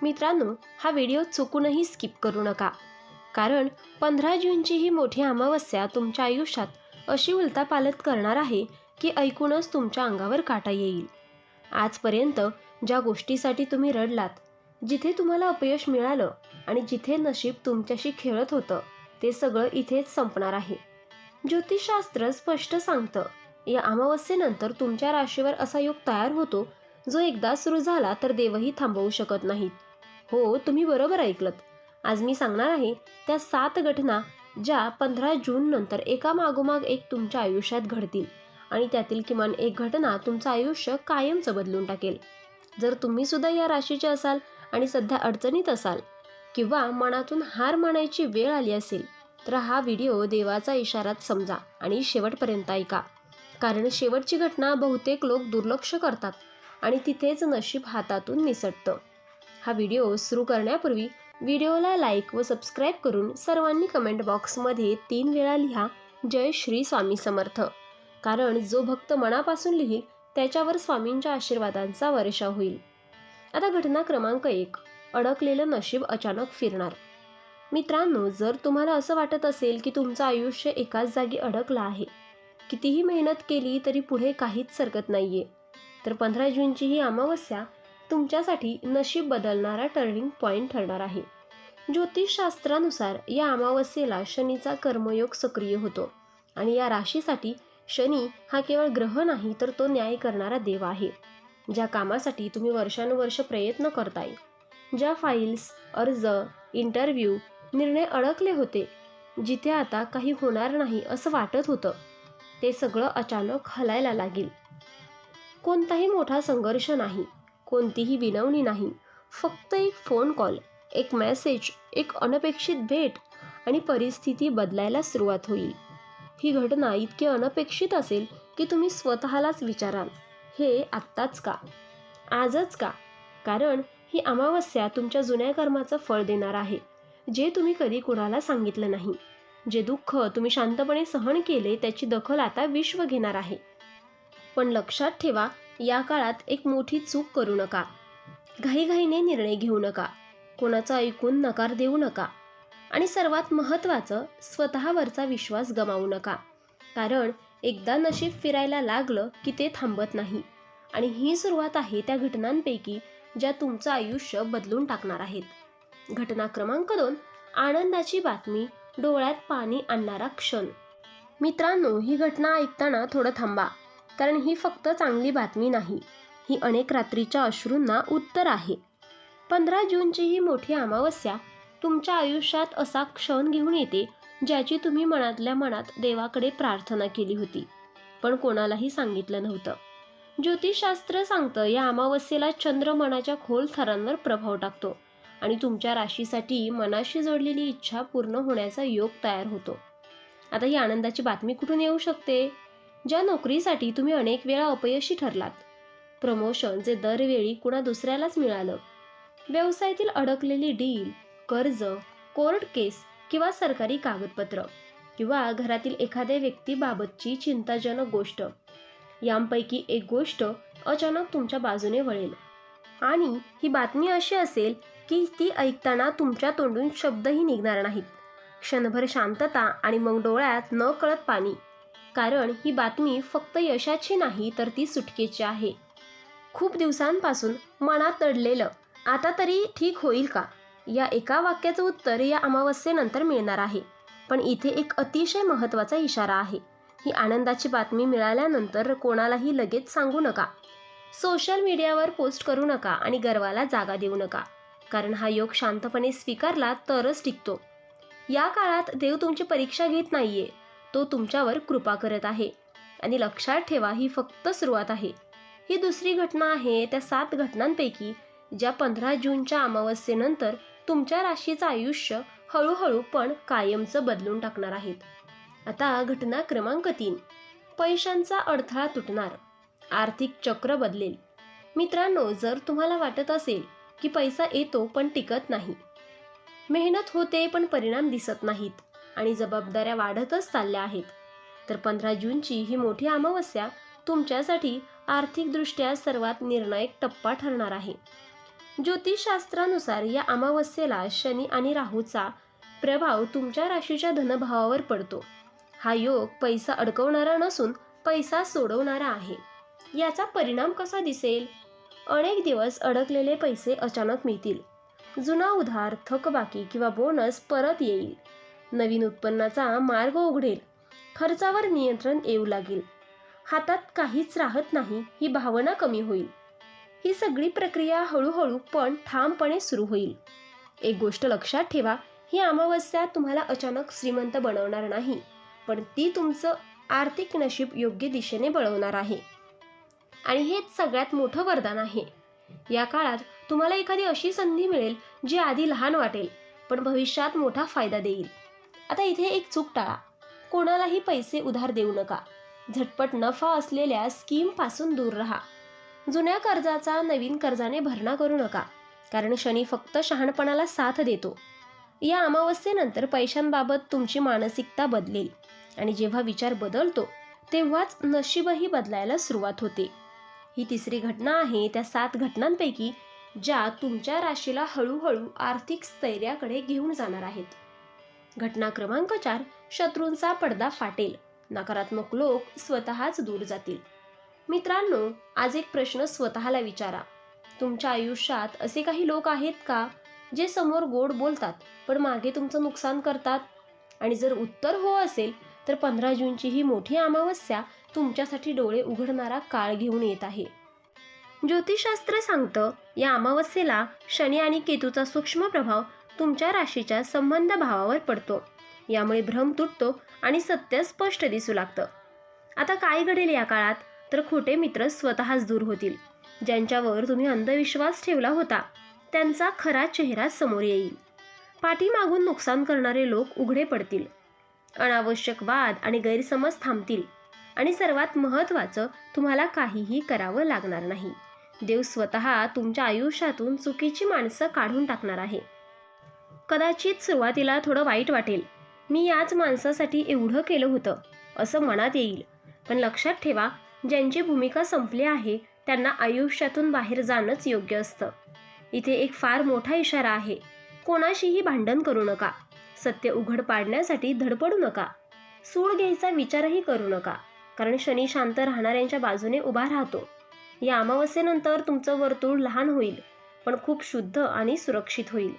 मित्रांनो, हा video चुकूनही skip करू नका, कारण 15 जूनची ही मोठी अमावस्या तुमच्या आयुष्यात अशी उलथापालथ करणार आहे की ऐकूनच तुमच्या अंगावर काटा येईल. आजपर्यंत ज्या गोष्टीसाठी तुम्ही रडलात, जिथे तुम्हाला अपयश मिळालं आणि जिथे नशीब तुमच्याशी खेळत होतं, ते सगळं इथेच संपणार आहे. ज्योतिषशास्त्र स्पष्ट सांगतं, या अमावस्येनंतर तुमच्या राशीवर असा योग तयार होतो जो एकदा सुरू झाला तर देवही थांबवू शकत नाहीत. हो, तुम्ही बरोबर ऐकलत. आज मी सांगणार आहे त्या 7 घटना ज्या 15 जून नंतर एका मागोमाग एक तुमच्या आयुष्यात घडतील आणि त्यातील किमान एक घटना तुमचं आयुष्य कायमचं बदलून टाकेल. जर तुम्ही सुद्धा या राशीचे असाल आणि सध्या अडचणीत असाल किंवा मनातून हार मानायची वेळ आली असेल, तर हा व्हिडिओ देवाचा इशाराच समजा आणि शेवटपर्यंत ऐका. कारण शेवटची घटना बहुतेक लोक दुर्लक्ष करतात आणि तिथेच नशीब हातातून निसटतं. हा व्हिडिओ सुरू करण्यापूर्वी व्हिडिओला लाईक व सबस्क्राईब करून सर्वांनी कमेंट बॉक्समध्ये 3 वेळा लिहा, जय श्री स्वामी समर्थ. कारण जो भक्त मनापासून लिहिल त्याच्यावर स्वामींच्या आशीर्वादांचा वर्षाव होईल. आता घटना क्रमांक 1, अडकलेलं नशीब अचानक फिरणार. मित्रांनो, जर तुम्हाला असं वाटत असेल की तुमचं आयुष्य एकाच जागी अडकलं आहे, कितीही मेहनत केली तरी पुढे काहीच सरकत नाहीये, तर 15 जूनची ही अमावस्या तुमच्यासाठी नशीब बदलणारा टर्निंग पॉइंट ठरणार आहे. ज्योतिषशास्त्रानुसार या अमावस्येला शनीचा कर्मयोग सक्रिय होतो आणि या राशीसाठी शनी हा केवळ ग्रह नाही, तर तो न्याय करणारा देव आहे. ज्या कामासाठी तुम्ही वर्षानुवर्ष प्रयत्न करताय, ज्या फाईल्स, अर्ज, इंटरव्ह्यू, निर्णय अडकले होते, जिथे आता काही होणार नाही असं वाटत होतं, ते सगळं अचानक हलायला लागेल. कोणताही मोठा संघर्ष नाही, कोणतीही विनवणी नाही, फक्त एक फोन कॉल, एक मेसेज, एक अनपेक्षित भेट आणि परिस्थिती बदलायला सुरुवात होईल. ही घटना इतकी अनपेक्षित असेल की तुम्ही स्वतःलाच विचाराल, हे आत्ताच का, आजच का? कारण ही अमावस्या तुमच्या जुन्या कर्माचं फळ देणार आहे, जे तुम्ही कधी कुणाला सांगितलं नाही. जे दुःख तुम्ही शांतपणे सहन केले त्याची दखल आता विश्व घेणार आहे. पण लक्षात ठेवा, या काळात एक मोठी चूक करू नका. घाईघाईने निर्णय घेऊ नका, कोणाचं ऐकून नकार देऊ नका आणि सर्वात महत्त्वाचं, स्वतःवरचा विश्वास गमावू नका. कारण एकदा नशीब फिरायला लागलं की ते थांबत नाही आणि ही सुरुवात आहे त्या घटनांपैकी ज्या तुमचं आयुष्य बदलून टाकणार आहेत. घटना क्रमांक 2, आनंदाची बातमी, डोळ्यात पाणी आणणारा क्षण. मित्रांनो, ही घटना ऐकताना थोडं थांबा, कारण ही फक्त चांगली बातमी नाही, ही अनेक रात्रीच्या अश्रूंना उत्तर आहे. 15 जूनची ही मोठी अमावस्या तुमच्या आयुष्यात असा क्षण घेऊन येते ज्याची तुम्ही मनातल्या मनात देवाकडे प्रार्थना केली होती, पण कोणालाही सांगितलं नव्हतं. ज्योतिषशास्त्र सांगतं, या अमावस्येला चंद्र मनाच्या खोल थरांवर प्रभाव टाकतो आणि तुमच्या राशीसाठी मनाशी जोडलेली इच्छा पूर्ण होण्याचा योग तयार होतो. आता ही आनंदाची बातमी कुठून येऊ शकते? ज्या नोकरीसाठी तुम्ही अनेक वेळा अपयशी ठरलात, प्रमोशन जे दरवेळी कुणा दुसऱ्यालाच मिळालं, व्यवसायातील अडकलेली डील, कर्ज, कोर्ट केस किंवा सरकारी कागदपत्र, किंवा घरातील एखाद्या व्यक्तीबाबतची चिंताजनक गोष्ट, यांपैकी एक गोष्ट अचानक तुमच्या बाजूने वळेल आणि ही बातमी अशी असेल की ती ऐकताना तुमच्या तोंडून शब्दही निघणार नाहीत. क्षणभर शांतता आणि मग डोळ्यात न कळत पाणी. कारण ही बातमी फक्त यशाची नाही, तर ती सुटकेची आहे. खूप दिवसांपासून मनात दडलेलं आता तरी ठीक होईल का, या एका वाक्याचं उत्तर या अमावस्येनंतर मिळणार आहे. पण इथे एक अतिशय महत्त्वाचा इशारा आहे. ही आनंदाची बातमी मिळाल्यानंतर कोणालाही लगेच सांगू नका, सोशल मीडियावर पोस्ट करू नका आणि गर्वाला जागा देऊ नका. कारण हा योग शांतपणे स्वीकारला तरच टिकतो. या काळात देव तुमची परीक्षा घेत नाहीये, तो तुमच्यावर कृपा करत आहे. आणि लक्षात ठेवा, ही फक्त सुरुवात आहे. ही दुसरी घटना आहे त्या 7 घटनांपैकी ज्या 15 जूनच्या अमावस्येनंतर तुमच्या राशीचं आयुष्य हळूहळू पण कायमचं बदलून टाकणार आहेत. आता घटना क्रमांक 3, पैशांचा अडथळा तुटणार, आर्थिक चक्र बदलेल. मित्रांनो, जर तुम्हाला वाटत असेल की पैसा येतो पण टिकत नाही, मेहनत होते पण परिणाम दिसत नाहीत आणि जबाबदाऱ्या वाढतच चालल्या आहेत, तर 15 जूनची ही मोठी अमावस्या तुमच्यासाठी आर्थिकदृष्ट्या सर्वात निर्णायक टप्पा ठरणार आहे. ज्योतिषशास्त्रानुसार या अमावस्येला शनी आणि राहूचा प्रभाव तुमच्या राशीच्या धनभावावर पडतो. हा योग पैसा अडकवणारा नसून पैसा सोडवणारा आहे. याचा परिणाम कसा दिसेल? अनेक दिवस अडकलेले पैसे अचानक मिळतील. जुना उधार, थकबाकी किंवा बोनस परत येईल. नवीन उत्पन्नाचा मार्ग उघडेल. खर्चावर नियंत्रण येऊ लागेल. हातात काहीच राहत नाही ही भावना कमी होईल. ही सगळी प्रक्रिया हळूहळू पण ठामपणे सुरू होईल. एक गोष्ट लक्षात ठेवा, ही अमावस्या तुम्हाला अचानक श्रीमंत बनवणार नाही, पण ती तुमचं आर्थिक नशीब योग्य दिशेने वळवणार आहे. आणि हेच सगळ्यात मोठं वरदान आहे. या काळात तुम्हाला एखादी अशी संधी मिळेल जी आधी लहान वाटेल पण भविष्यात मोठा फायदा देईल. आता इथे एक चूक टाळा. कोणालाही पैसे उधार देऊ नका. झटपट नफा असलेल्या स्कीम पासून दूर राहा. जुन्या कर्जाचा नवीन कर्जाने भरणा करू नका, कारण शनी फक्त शहाणपणाला साथ देतो. या अमावस्येनंतर पैशांबाबत तुमची मानसिकता बदलेल आणि जेव्हा विचार बदलतो तेव्हाच नशीबही बदलायला सुरुवात होते. ही तिसरी घटना आहे त्या 7 घटनांपैकी ज्या तुमच्या राशीला हळूहळू आर्थिक स्थैर्याकडे घेऊन जाणार आहेत. घटना क्रमांक 4, शत्रूंचा पडदा फाटेल. नकारात्मक लोक स्वतःच दूर जातील. मित्रांनो, आज एक प्रश्न स्वतःला विचारा. तुमच्या आयुष्यात असे काही लोक आहेत का जे समोर गोड बोलतात पण मागे तुमचं नुकसान करतात? आणि जर उत्तर हो असेल तर 15 जूनची ही मोठी अमावस्या तुमच्यासाठी डोळे उघडणारा काळ घेऊन येत आहे. ज्योतिषशास्त्र सांगतं, या अमावस्येला शनी आणि केतूचा सूक्ष्म प्रभाव तुमच्या राशीच्या संबंध भावावर पडतो. यामुळे भ्रम तुटतो आणि सत्य स्पष्ट दिसू लागतं. आता काय घडेल या काळात? तर खोटे मित्र स्वतःच दूर होतील. ज्यांच्यावर तुम्ही अंधविश्वास ठेवला होता त्यांचा खरा चेहरा समोर येईल. पाठीमागून नुकसान करणारे लोक उघडे पडतील. अनावश्यक वाद आणि गैरसमज थांबतील. आणि सर्वात महत्त्वाचं, तुम्हाला काहीही करावं लागणार नाही. देव स्वतः तुमच्या आयुष्यातून चुकीची माणसं काढून टाकणार आहे. कदाचित सुरुवातीला थोडं वाईट वाटेल. मी याच माणसासाठी एवढं केलं होतं असं मनात येईल. पण लक्षात ठेवा, ज्यांची भूमिका संपली आहे त्यांना आयुष्यातून बाहेर जाणंच योग्य असतं. इथे एक फार मोठा इशारा आहे. कोणाशीही भांडण करू नका. सत्य उघड पाडण्यासाठी धडपडू नका. सूड घ्यायचा विचारही करू नका, कारण शनी शांत राहणाऱ्यांच्या बाजूने उभा राहतो. या अमावस्येनंतर तुमचं वर्तुळ लहान होईल पण खूप शुद्ध आणि सुरक्षित होईल.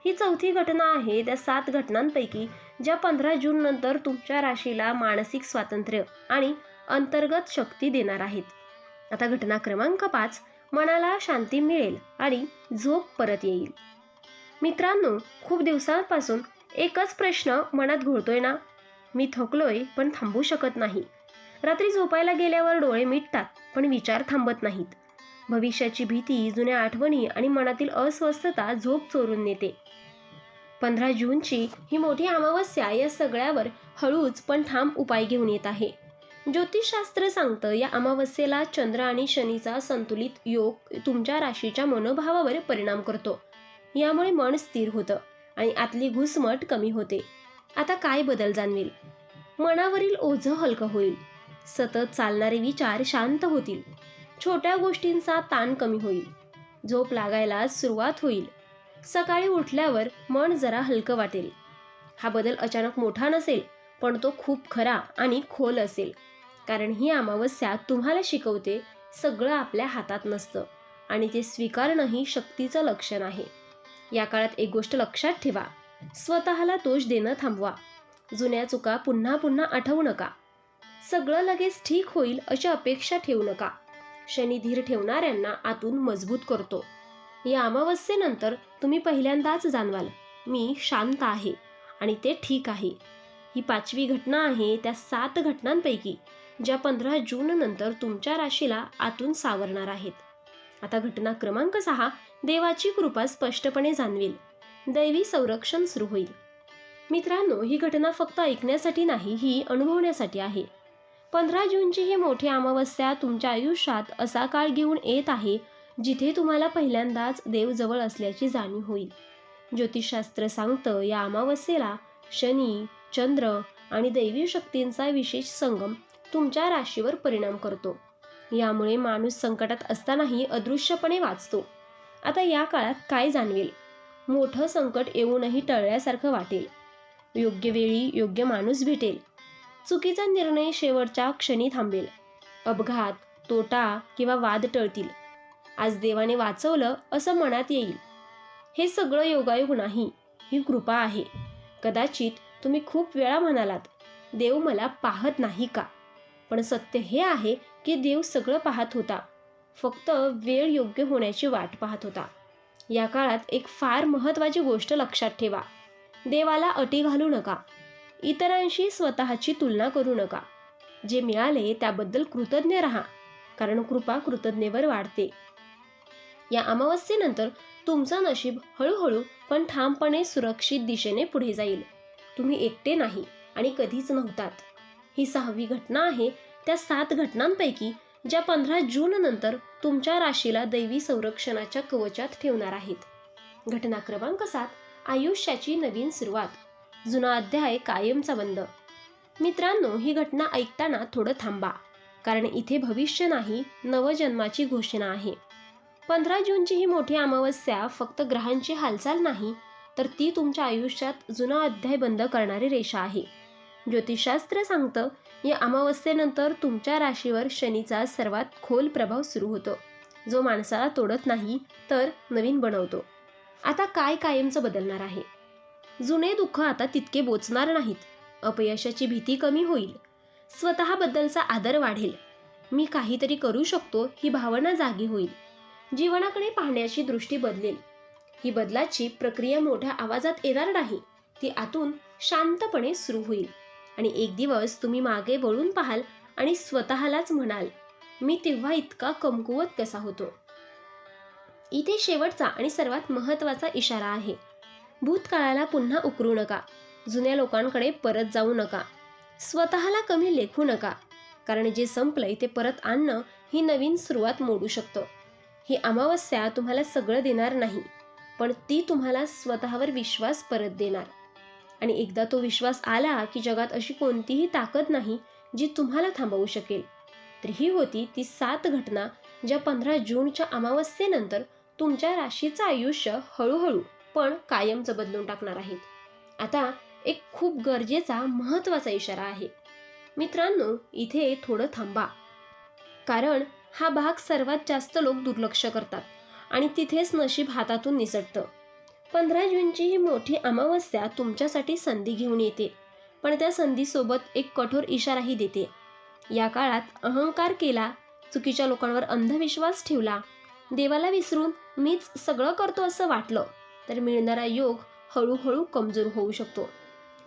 ही चौथी घटना आहे त्या 7 घटनांपैकी ज्या 15 जून नंतर तुमच्या राशीला मानसिक स्वातंत्र्य आणि अंतर्गत शक्ती देणार आहेत. आता घटना क्रमांक 5, मनाला शांती मिळेल आणि झोप परत येईल. मित्रांनो, खूप दिवसांपासून एकच प्रश्न मनात घोळतोय ना? मी थकलोय पण थांबू शकत नाही. रात्री झोपायला गेल्यावर डोळे मिटतात पण विचार थांबत नाहीत. भविष्याची भीती, जुन्या आठवणी आणि मनातील अस्वस्थता झोप चोरून नेते. 15 जूनची ही मोठी अमावस्या या सगळ्यावर हळूच पण ठाम उपाय घेऊन येत आहे. ज्योतिषशास्त्र सांगतं, या अमावस्येला चंद्र आणि शनीचा संतुलित योग तुमच्या राशीच्या मनोभावावर परिणाम करतो. यामुळे मन स्थिर होतं आणि आतली घुसमट कमी होते. आता काय बदल जाणवेल? मनावरील ओझं हलकं होईल. सतत चालणारे विचार शांत होतील. छोट्या गोष्टींचा ताण कमी होईल. झोप लागायला सुरुवात होईल. सकाळी उठल्यावर मन जरा हलकं वाटेल. हा बदल अचानक मोठा नसेल पण तो खूप खरा आणि खोल असेल. कारण ही अमावस्या तुम्हाला शिकवते, सगळं आपल्या हातात नसतं आणि ते स्वीकारणंही शक्तीचं लक्षण आहे. या काळात एक गोष्ट लक्षात ठेवा, स्वतःला दोष देणं थांबवा. जुन्या चुका पुन्हा पुन्हा आठवू नका. सगळं लगेच ठीक होईल अशी अपेक्षा ठेवू नका. शनी धीर ठेवणाऱ्यांना आतून मजबूत करतो. या अमावस्येनंतर तुम्ही पहिल्यांदाच जाणवाल, मी शांत आहे आणि ते ठीक आहे. ही 5वी घटना आहे त्या 7 घटनांपैकी ज्या 15 जून नंतर तुमच्या राशीला आतून सावरणार आहेत. आता घटना क्रमांक 6, देवाची कृपा स्पष्टपणे जाणवेल. दैवी संरक्षण सुरू होईल. मित्रांनो, ही घटना फक्त ऐकण्यासाठी नाही, ही अनुभवण्यासाठी आहे. 15 जूनची ही मोठी अमावस्या तुमच्या आयुष्यात असा काळ घेऊन येत आहे जिथे तुम्हाला पहिल्यांदाच देव जवळ असल्याची जाणीव होईल. ज्योतिषशास्त्र सांगतं, या अमावस्येला शनी, चंद्र आणि दैवी शक्तींचा विशेष संगम तुमच्या राशीवर परिणाम करतो. यामुळे माणूस संकटात असतानाही अदृश्यपणे वाचतो आता या काळात काय जाणवेल? मोठं संकट येऊनही टळल्यासारखं वाटेल. योग्य वेळी योग्य माणूस भेटेल. चुकीचा निर्णय शेवटच्या क्षणी थांबेल. अपघात, तोटा किंवा वाद टळतील. आज देवाने वाचवलं असं मनात येईल. हे सगळं योगायोग नाही, ही कृपा आहे. कदाचित तुम्ही खूप वेळा म्हणालात, देव मला पाहत नाही का? पण सत्य हे आहे की देव सगळं पाहत होता, फक्त वेळ योग्य होण्याची वाट पाहत होता. या काळात एक फार महत्त्वाची गोष्ट लक्षात ठेवा. देवाला अटी घालू नका. इतरांशी स्वतःची तुलना करू नका. जे मिळाले त्याबद्दल कृतज्ञ राहा, कारण कृपा कृतज्ञतेवर वाढते. या अमावस्येनंतर तुमचं नशीब हळूहळू पण ठामपणे सुरक्षित दिशेने पुढे जाईल. तुम्ही एकटे नाही आणि कधीच नव्हतात. ही 6वी घटना आहे त्या 7 घटनांपैकी ज्या 15 जून नंतर तुमच्या राशीला दैवी संरक्षणाच्या कवचात ठेवणार आहेत. घटना क्रमांक 7, आयुष्याची नवीन सुरुवात. जुना अध्याय कायमचा बंद. मित्रांनो, ही घटना ऐकताना थोडं थांबा, कारण इथे भविष्य नाही, नवजन्माची घोषणा आहे. 15 जूनची ही मोठी अमावस्या फक्त ग्रहांची हालचाल नाही, तर ती तुमच्या आयुष्यात जुना अध्याय बंद करणारी रेषा आहे. ज्योतिषशास्त्र सांगतं, या अमावस्येनंतर तुमच्या राशीवर शनीचा सर्वात खोल प्रभाव सुरू होतो, जो माणसाला तोडत नाही तर नवीन बनवतो. आता काय कायमचं बदलणार आहे? जुने दुःख आता तितके बोचणार नाहीत. अपयशाची भीती कमी होईल. स्वतःबद्दलचा आदर वाढेल. मी काहीतरी करू शकतो ही भावना जागी होईल. जीवनाकडे पाहण्याची दृष्टी बदलेल. ही बदलाची प्रक्रिया मोठ्या आवाजात येणार नाही, ती आतून शांतपणे सुरू होईल. आणि एक दिवस तुम्ही मागे वळून पाहाल आणि स्वतःलाच म्हणाल, मी तेव्हा इतका कमकुवत कसा होतो. इथे शेवटचा आणि सर्वात महत्त्वाचा इशारा आहे. भूतकाळाला पुन्हा उकरू नका. जुन्या लोकांकडे परत जाऊ नका. स्वतःला कमी लेखू नका, कारण जे संपलंय ते परत आणणं ही नवीन सुरुवात मोडू शकतं. ही अमावस्या तुम्हाला सगळं देणार नाही, पण ती तुम्हाला स्वतःवर विश्वास परत देणार. आणि एकदा तो विश्वास आला की जगात अशी कोणतीही ताकद नाही जी तुम्हाला थांबवू शकेल. तर ही होती ती 7 घटना ज्या 15 जूनच्या अमावस्येनंतर तुमच्या राशीचं आयुष्य हळूहळू पण कायमचं बदलून टाकणार आहेत. आता एक खूप गरजेचा महत्त्वाचा इशारा आहे. मित्रांनो, इथे थोडं थांबा, कारण हा भाग सर्वात जास्त लोक दुर्लक्ष करतात आणि तिथेच नशीब हातातून निसटतं. 15 जूनची ही मोठी अमावस्या तुमच्यासाठी संधी घेऊन येते, पण त्या संधीसोबत एक कठोर इशाराही देते. या काळात अहंकार केला, चुकीच्या लोकांवर अंधविश्वास ठेवला, देवाला विसरून मीच सगळं करतो असं वाटलं, तर मिळणारा योग हळूहळू कमजोर होऊ शकतो.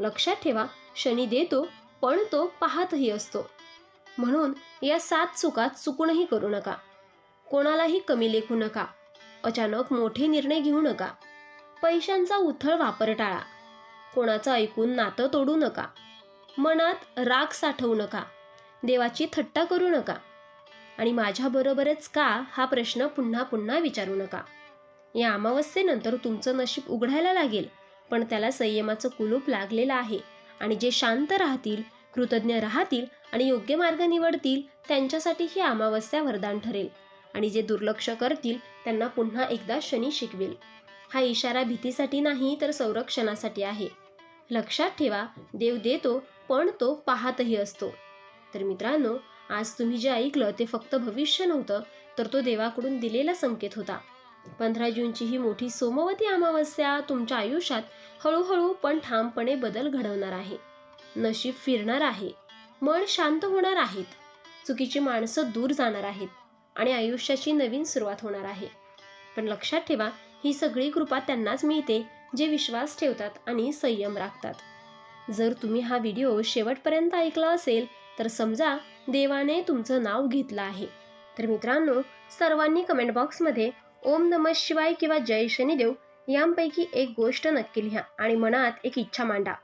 लक्षात ठेवा, शनी देतो पण तो पाहतही असतो. म्हणून या 7 चुका चुकूनही करू नका. कोणालाही कमी लेखू नका. अचानक मोठे निर्णय घेऊ नका. पैशांचा उथळ वापर टाळा. कोणाचं ऐकून नातं तोडू नका. मनात राग साठवू नका. देवाची थट्टा करू नका. आणि माझ्याबरोबरच का हा प्रश्न पुन्हा पुन्हा विचारू नका. या अमावस्येनंतर तुमचं नशीब उघडायला लागेल, पण त्याला संयमाचं कुलूप लागलेलं आहे. आणि जे शांत राहतील, कृतज्ञ राहतील आणि योग्य मार्ग निवडतील त्यांच्यासाठी ही अमावस्या वरदान ठरेल. आणि जे दुर्लक्ष करतील त्यांना पुन्हा एकदा शनी शिकवेल. हा इशारा भीतीसाठी नाही, तर संरक्षणासाठी आहे. लक्षात ठेवा, देव देतो पण तो पाहतही असतो. तर मित्रांनो, आज तुम्ही जे ऐकलं ते फक्त भविष्य नव्हतं, तर तो देवाकडून दिलेला संकेत होता. 15 जूनची ही मोठी सोमवती अमावस्या तुमच्या आयुष्यात हळूहळू पण ठामपणे बदल घडवणार आहे. नशीब फिरणार आहे. मन शांत होणार आहेत. चुकीची माणसं दूर जाणार आहेत आणि आयुष्याची नवीन सुरुवात होणार आहे. पण लक्षात ठेवा, ही सगळी कृपा त्यांनाच मिळते जे विश्वास ठेवतात आणि संयम राखतात. जर तुम्ही हा व्हिडिओ शेवटपर्यंत ऐकला असेल तर समजा देवाने तुमचं नाव घेतलं आहे. तर मित्रांनो, सर्वांनी कमेंट बॉक्समध्ये ओम नमः शिवाय किंवा जय शनिदेव यांपैकी एक गोष्ट नक्की लिहा आणि मनात एक इच्छा मांडा.